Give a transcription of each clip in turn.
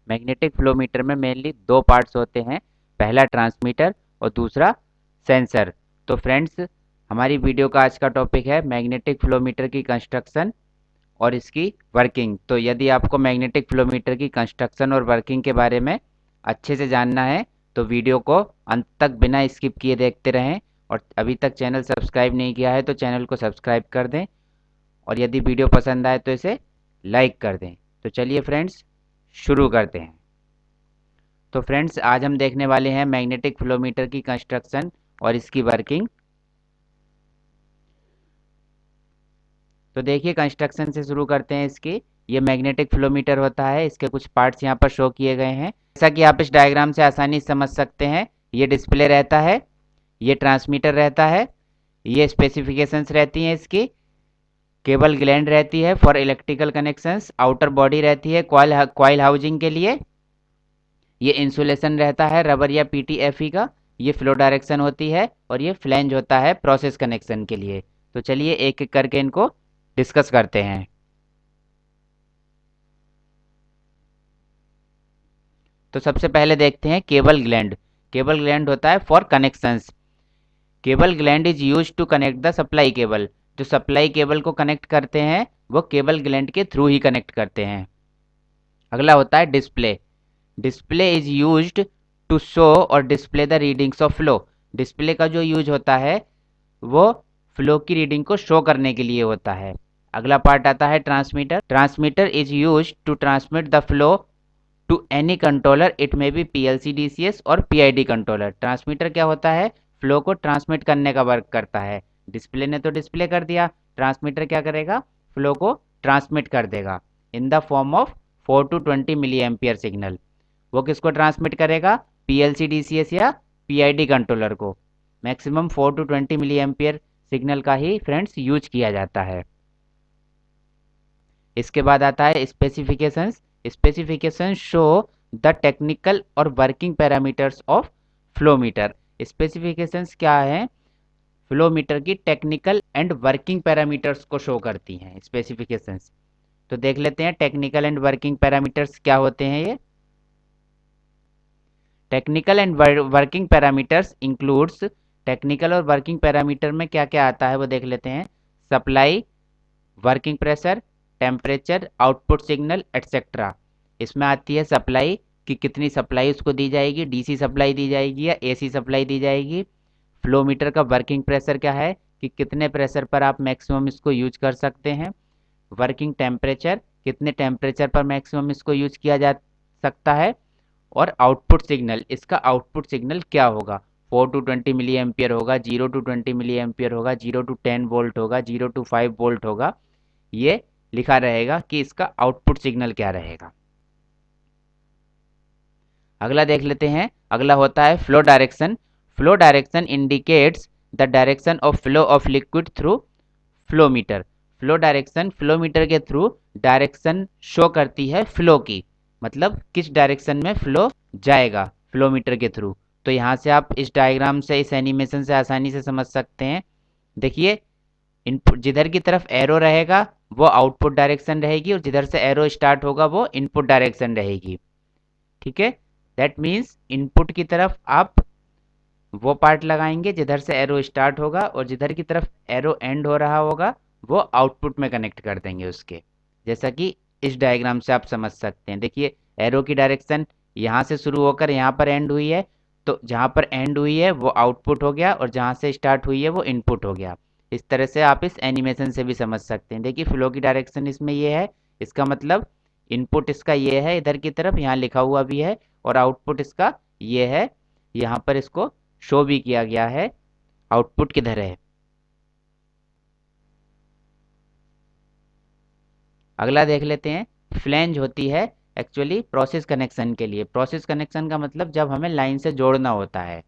Magnetic flow meter में mainly दो parts होते हैं, पहला ट्रांसमीटर और दूसरा सेंसर। तो फ्रेंड्स, हमारी वीडियो का आज का टॉपिक है मैग्नेटिक फ्लो मीटर की कंस्ट्रक्शन और इसकी वर्किंग। तो यदि आपको मैग्नेटिक फ्लो मीटर की कंस्ट्रक्शन और वर्किंग के बारे में अच्छे से जानना है तो वीडियो को अंत तक बिना स्किप किए देखते रहें, और अभी तक चैनल सब्सक्राइब नहीं किया है तो चैनल को सब्सक्राइब कर दें, और यदि वीडियो पसंद आए तो इसे लाइक कर दें। तो चलिए फ्रेंड्स, शुरू करते हैं। तो फ्रेंड्स, आज हम देखने वाले हैं मैग्नेटिक फ्लो मीटर की कंस्ट्रक्शन और इसकी वर्किंग। तो देखिए, कंस्ट्रक्शन से शुरू करते हैं इसकी। ये मैग्नेटिक फ्लो मीटर होता है, इसके कुछ पार्ट्स यहाँ पर शो किए गए हैं। जैसा कि आप इस डायग्राम से आसानी से समझ सकते हैं, ये डिस्प्ले रहता है, ये ट्रांसमीटर रहता है, ये स्पेसिफिकेशंस रहती हैं इसकी, केबल ग्लैंड रहती है for electrical connections, outer body रहती है कॉइल हाउसिंग के लिए, ये इंसुलेशन रहता है रबर या पीटीएफई का, ये फ्लो डायरेक्शन होती है, और ये फ्लैंज होता है प्रोसेस कनेक्शन के लिए। तो चलिए एक एक करके इनको डिस्कस करते हैं। तो सबसे पहले देखते हैं केबल ग्लैंड। केबल ग्लैंड होता है for connections. Cable gland is use to connect the supply cable. जो सप्लाई केबल को कनेक्ट करते हैं वो केबल ग्लैंड के थ्रू ही कनेक्ट करते हैं। अगला होता है display. Display is used to show और display the readings of flow. Display का जो यूज होता है वो फ्लो की रीडिंग को शो करने के लिए होता है। अगला पार्ट आता है transmitter. Transmitter is used to transmit the flow to any controller, it may be PLC, DCS और पीआईडी कंट्रोलर। ट्रांसमीटर क्या होता है? फ्लो को ट्रांसमिट करने का वर्क करता है। डिस्प्ले ने तो डिस्प्ले कर दिया, ट्रांसमीटर क्या करेगा? फ्लो को ट्रांसमिट कर देगा in the form of 4 to 20 milli ampere signal. वो किसको ट्रांसमिट करेगा? पीएलसी, डीसीएस या पीआईडी कंट्रोलर को। Maximum 4 to 20 milli ampere signal का ही फ्रेंड्स यूज किया जाता है। इसके बाद आता है specifications. Specification show the technical और working parameters of flow meter. Specifications क्या है? फ्लो मीटर की टेक्निकल एंड वर्किंग पैरामीटर्स को शो करती हैं स्पेसिफिकेशंस। तो देख लेते हैं टेक्निकल एंड वर्किंग पैरामीटर्स क्या होते हैं। ये technical and working parameters includes, technical और वर्किंग पैरामीटर में क्या क्या आता है वो देख लेते हैं। Supply, working pressure, temperature, output signal etcetera. इसमें आती है सप्लाई कि कितनी सप्लाई उसको दी जाएगी, डीसी सप्लाई दी जाएगी या एसी सप्लाई दी जाएगी। फ्लो मीटर का वर्किंग प्रेशर क्या है कि कितने प्रेशर पर आप मैक्सिमम इसको यूज कर सकते हैं। वर्किंग टेम्परेचर, कितने टेम्परेचर पर मैक्सिमम इसको यूज किया जा सकता है। और आउटपुट सिग्नल, इसका आउटपुट सिग्नल क्या होगा? 4 to 20 मिली एम्पियर होगा, 0 to 20 मिली एम्पियर होगा, 0 to 10 वोल्ट होगा, 0 to 5 वोल्ट होगा। ये लिखा रहेगा कि इसका आउटपुट सिग्नल क्या रहेगा। अगला देख लेते हैं। अगला होता है flow direction. Flow direction indicates the direction of flow of liquid through flow meter. Flow direction flow meter के थ्रू डायरेक्शन शो करती है फ्लो की, मतलब किस डायरेक्शन में फ्लो जाएगा फ्लो मीटर के थ्रू। तो यहाँ से आप इस डायग्राम से, इस एनिमेशन से आसानी से समझ सकते हैं। देखिए, इनपुट जिधर की तरफ एरो रहेगा वो आउटपुट डायरेक्शन रहेगी, और जिधर से एरो स्टार्ट होगा वो इनपुट डायरेक्शन रहेगी। ठीक है, दैट मीन्स इनपुट की तरफ आप वो पार्ट लगाएंगे जिधर से एरो स्टार्ट होगा, और जिधर की तरफ एरो एंड हो रहा होगा वो आउटपुट में कनेक्ट कर देंगे उसके। जैसा कि इस डायग्राम से आप समझ सकते हैं। देखिए, एरो की डायरेक्शन यहाँ से शुरू होकर यहाँ पर एंड हुई है, तो जहाँ पर एंड हुई है वो आउटपुट हो गया, और जहाँ से स्टार्ट हुई है वो इनपुट हो गया। इस तरह से आप इस एनिमेशन से भी समझ सकते हैं। देखिए, फ्लो की डायरेक्शन इसमें ये है, इसका मतलब इनपुट इसका ये है इधर की तरफ, यहाँ लिखा हुआ भी है, और आउटपुट इसका ये है, यहाँ पर इसको शो भी किया गया है आउटपुट किधर है। अगला देख लेते हैं। फ्लैंज होती है एक्चुअली प्रोसेस कनेक्शन के लिए। प्रोसेस कनेक्शन का मतलब जब हमें लाइन से जोड़ना होता है।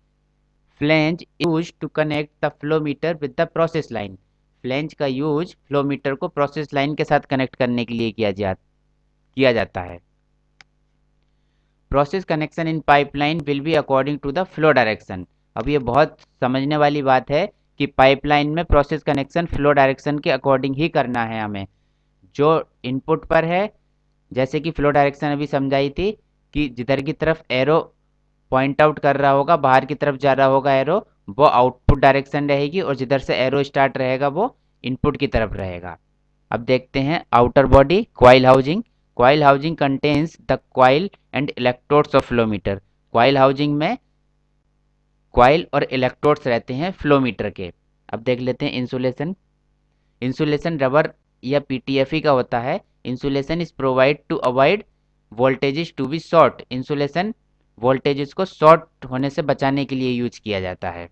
Flange use to connect the flow meter with the process line. Flange का यूज फ्लो मीटर को प्रोसेस लाइन के साथ कनेक्ट करने के लिए किया जाता है। Process connection in pipeline will be according to the flow direction. अब ये बहुत समझने वाली बात है कि पाइपलाइन में प्रोसेस कनेक्शन फ्लो डायरेक्शन के अकॉर्डिंग ही करना है हमें। जो इनपुट पर है, जैसे कि फ्लो डायरेक्शन अभी समझाई थी कि जिधर की तरफ एरो पॉइंट आउट कर रहा होगा, बाहर की तरफ जा रहा होगा एरो, वो आउटपुट डायरेक्शन रहेगी, और जिधर से एरो स्टार्ट रहेगा वो इनपुट की तरफ रहेगा। अब देखते हैं outer body coil housing. Coil housing contains the coil and electrodes of flow meter. Coil housing में कॉइल और इलेक्ट्रोड्स रहते हैं फ्लो मीटर के। अब देख लेते हैं इंसुलेशन। इंसुलेशन रबर या पीटीएफई का होता है। Insulation is provide to avoid voltages to be short. Insulation voltages को शॉर्ट होने से बचाने के लिए यूज किया जाता है।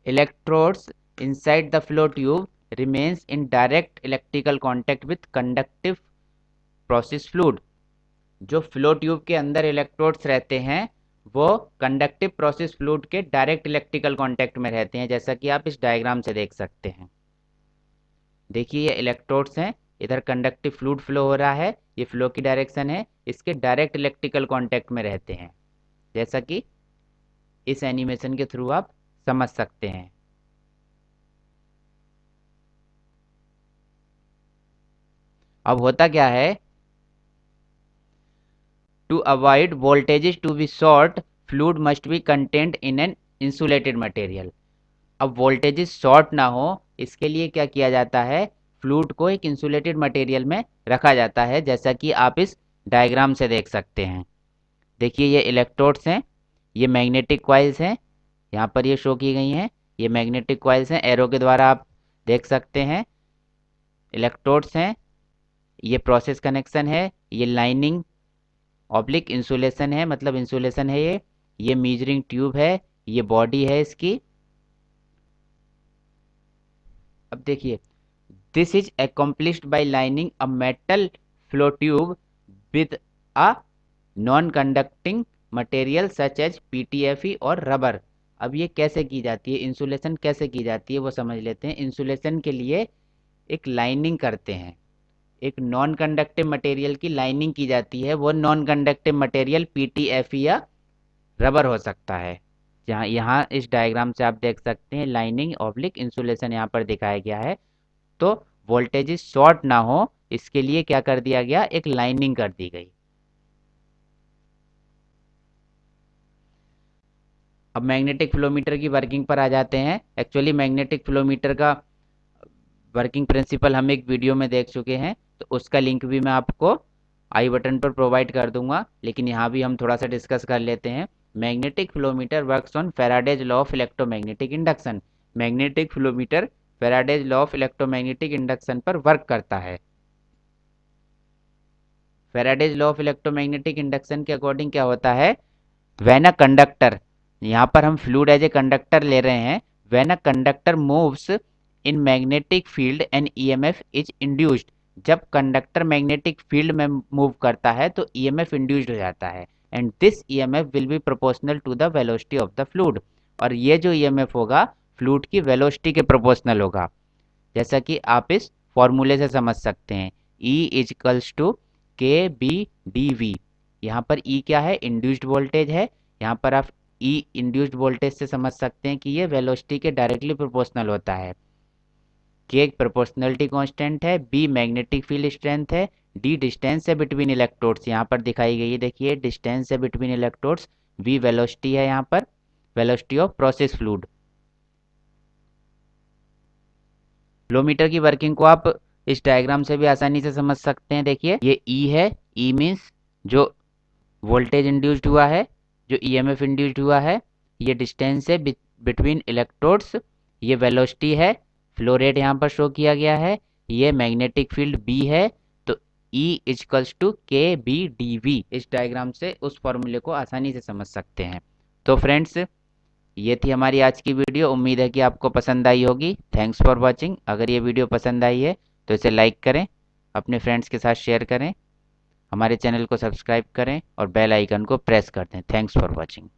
Electrodes inside the flow tube remains in direct electrical contact with conductive process fluid। जो फ्लो ट्यूब के अंदर इलेक्ट्रोड्स रहते हैं वो कंडक्टिव प्रोसेस फ्लूइड के डायरेक्ट इलेक्ट्रिकल कांटेक्ट में रहते हैं, जैसा कि आप इस डायग्राम से देख सकते हैं। देखिए ये इलेक्ट्रोड्स हैं, इधर कंडक्टिव फ्लूइड फ्लो हो रहा है, ये फ्लो की डायरेक्शन है, इसके डायरेक्ट इलेक्ट्रिकल कांटेक्ट में रहते हैं, जैसा कि इस एनिमेशन के थ्रू आप समझ सकते हैं। अब होता क्या है, to avoid voltages to be short fluid must be content in an insulated material. अब वोल्टेजेस शॉर्ट ना हो इसके लिए क्या किया जाता है, फ्लूइड को एक इंसुलेटेड मटेरियल में रखा जाता है, जैसा कि आप इस डायग्राम से देख सकते हैं। देखिए ये इलेक्ट्रोड्स हैं, ये मैग्नेटिक कॉइल्स हैं, यहाँ पर ये शो की गई हैं, ये मैग्नेटिक कॉइल्स हैं, एरो के द्वारा आप देख सकते हैं। इलेक्ट्रोड्स हैं, ये प्रोसेस कनेक्शन है, ये लाइनिंग ऑब्लिक इंसुलेशन है, मतलब इंसुलेशन है ये मीजरिंग ट्यूब है, ये बॉडी है इसकी। अब देखिए this is accomplished by lining a metal flow tube with a non conducting material such as PTFE और रबर। अब ये कैसे की जाती है, इंसुलेशन कैसे की जाती है वो समझ लेते हैं। इंसुलेशन के लिए एक लाइनिंग करते हैं, एक नॉन कंडक्टिव मटेरियल की लाइनिंग की जाती है। वो नॉन कंडक्टिव मटेरियल पीटीएफई या रबर हो सकता है। जहाँ यहाँ इस डायग्राम से आप देख सकते हैं लाइनिंग ऑब्लिक इंसुलेशन यहाँ पर दिखाया गया है। तो वोल्टेजेस शॉर्ट ना हो इसके लिए क्या कर दिया गया, एक लाइनिंग कर दी गई। अब मैग्नेटिक फ्लोमीटर की वर्किंग पर आ जाते हैं। एक्चुअली मैग्नेटिक फ्लोमीटर का वर्किंग प्रिंसिपल हम एक वीडियो में देख चुके हैं, तो उसका लिंक भी मैं आपको आई बटन पर प्रोवाइड कर दूंगा, लेकिन यहाँ भी हम थोड़ा सा डिस्कस कर लेते हैं। Magnetic flowmeter works on Faraday's law of electromagnetic induction. Magnetic flowmeter Faraday's law of electromagnetic induction पर वर्क करता है। Faraday's law of electromagnetic induction के अकॉर्डिंग क्या होता है, व्हेन अ कंडक्टर, यहाँ पर हम फ्लूइड एज ए कंडक्टर ले रहे हैं, when a conductor moves in magnetic field and EMF is induced. जब कंडक्टर मैग्नेटिक फील्ड में मूव करता है तो ईएमएफ इंड्यूस्ड हो जाता है, and this EMF will be proportional to the velocity of the fluid. और ये जो ईएमएफ होगा फ्लूइड की वेलोसिटी के प्रोपोर्शनल होगा, जैसा कि आप इस फॉर्मूले से समझ सकते हैं। E इजकल्स टू के बी डी वी। यहाँ पर E क्या है, इंड्यूस्ड वोल्टेज है। यहाँ पर आप E इंड्यूस्ड वोल्टेज से समझ सकते हैं कि ये वेलोसिटी के डायरेक्टली प्रोपोर्शनल होता है। K एक प्रोपोर्शनलिटी कांस्टेंट है, B मैग्नेटिक फील्ड स्ट्रेंथ है, D डिस्टेंस है बिटवीन इलेक्ट्रोड्स, यहाँ पर दिखाई गई है, देखिए डिस्टेंस है बिटवीन इलेक्ट्रोड्स, V वेलोसिटी है, यहाँ पर velocity of process fluid. Flowmeter की वर्किंग को आप इस डायग्राम से भी आसानी से समझ सकते हैं। देखिए ये E है, E मीन्स जो वोल्टेज इंड्यूस्ड हुआ है, जो ईएमएफ इंड्यूस्ड हुआ है, ये डिस्टेंस है बिटवीन इलेक्ट्रोड्स, ये वेलोसिटी है, फ्लो रेट यहाँ पर शो किया गया है, ये मैग्नेटिक फील्ड B है। तो E इजकल्स टू के बी डी वी। इस डायग्राम से उस फॉर्मूले को आसानी से समझ सकते हैं। तो फ्रेंड्स ये थी हमारी आज की वीडियो, उम्मीद है कि आपको पसंद आई होगी। Thanks for watching. अगर ये वीडियो पसंद आई है तो इसे लाइक करें, अपने फ्रेंड्स के साथ शेयर करें, हमारे चैनल को सब्सक्राइब करें और बेल आइकन को प्रेस कर दें। Thanks for watching.